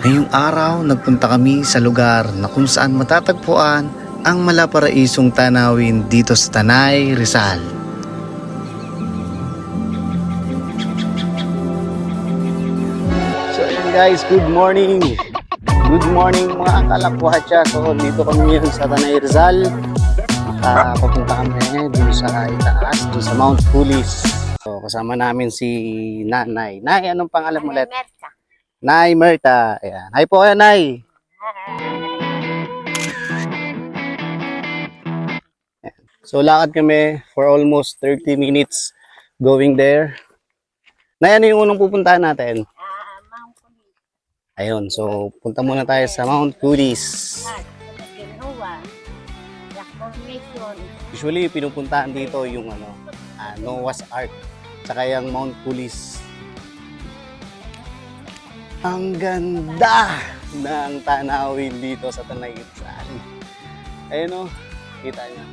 Ngayong araw, nagpunta kami sa lugar na kung saan matatagpuan ang malaparaisong tanawin dito sa Tanay, Rizal. So ayun guys, good morning! Good morning mga kalakwatsa. So dito kami ngayon sa Tanay, Rizal. Papunta kami dun sa itaas, dun sa Mount Pulis. So kasama namin si Nanay. Nay, anong pangalan mo ulit? Merta. Nay Merta. Ayan. Hi po kayo, Nay. So lakad kami for almost 30 minutes going there. Nay, ano yung unang pupuntahan natin? Mount Pulis. Ayun, so punta muna tayo sa Mount Pulis. Genoa. La Formation. Usually pinupuntahan dito yung Noah's Ark, tsaka yung Mount Pulis. Ang ganda ng tanawin dito sa Tanay Rizal. Ayun o, kita nyo.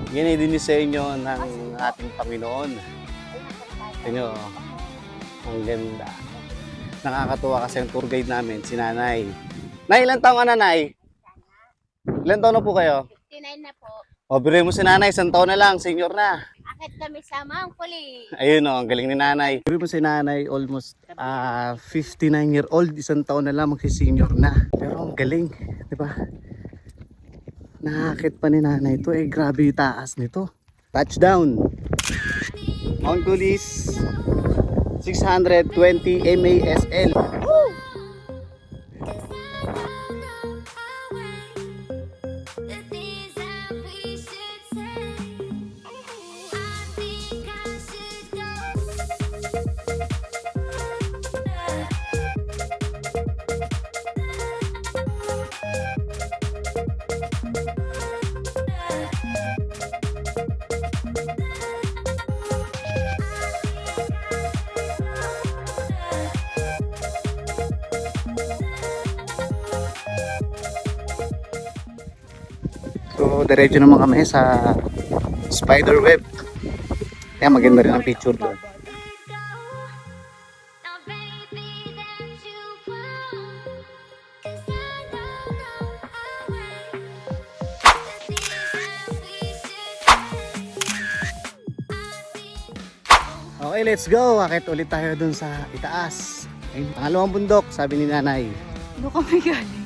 Yan ay dinisenyo ng ating Panginoon. Tingnan nyo, ang ganda. Nakakatuwa kasi ang tour guide namin, si Nanay. Nay, ilan taong ka na, Nay? Ilan taon na po kayo? 59 na po. O, biruin mo si Nanay, isang taon na lang, senior na. Akit kami sa Mount Pulis. Ayun o, ang galing ni Nanay. Biruin mo si Nanay, almost 59-year-old, isang taon na lang, magsi-senior na. Pero ang galing, di ba? Nakakit pa ni Nanay ito, grabe yung taas nito. Touchdown! Mount Pulis, 620 MASL. So, diretso naman kami sa spider web. Kaya maganda rin ang picture doon. Okay, let's go. Akit ulit tayo dun sa itaas. Ayun, pangalawang bundok, sabi ni Nanay. Doon kami galing.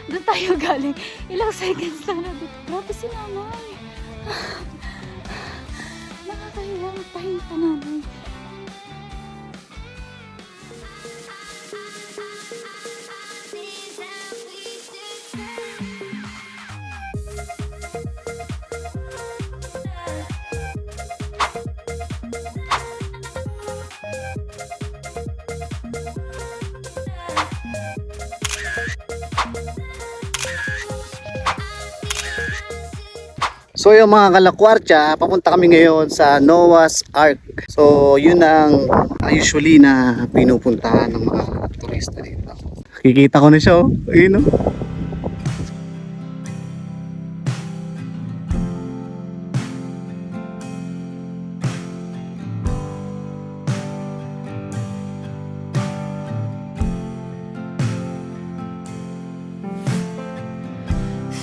Doon tayo galing. Ilang seconds lang na dito. Grabe si Nanay. Nakakahiya. Pahinta namin. So yung mga kalakwartya, papunta kami ngayon sa Noah's Ark. So yun ang usually na pinupuntahan ng mga turista dito. Kikita ko na siya, oh. Ayun, oh.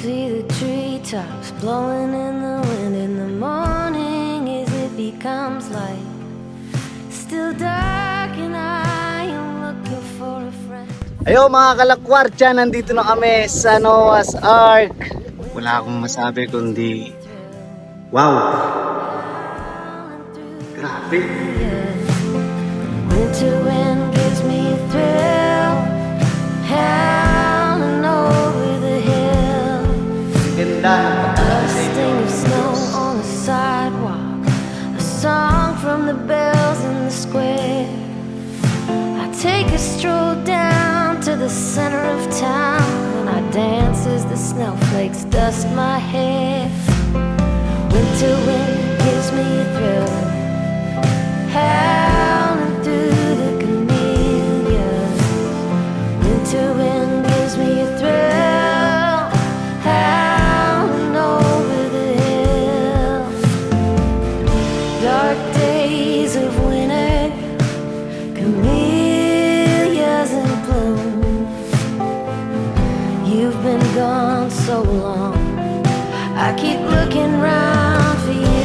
See the treetops blowing in the wind in the morning as it becomes light. Still dark and I am looking for a friend. Ayo mga kalakwartya, nandito na kami sa Noah's Ark. Wala akong masabi kundi wow! Grabe! Winter wind gives me a thrill, howling over the hill. Ganda ng A sting of snow on the sidewalk, a song from the bells in the square. I take a stroll down to the center of town, and I dance as the snowflakes dust my hair. Winter wind gives me a thrill, howling through the camellias. Winter wind gives me a thrill, howling over the hill. Dark days of winter, camellias in bloom. been gone so long. I keep looking round for you.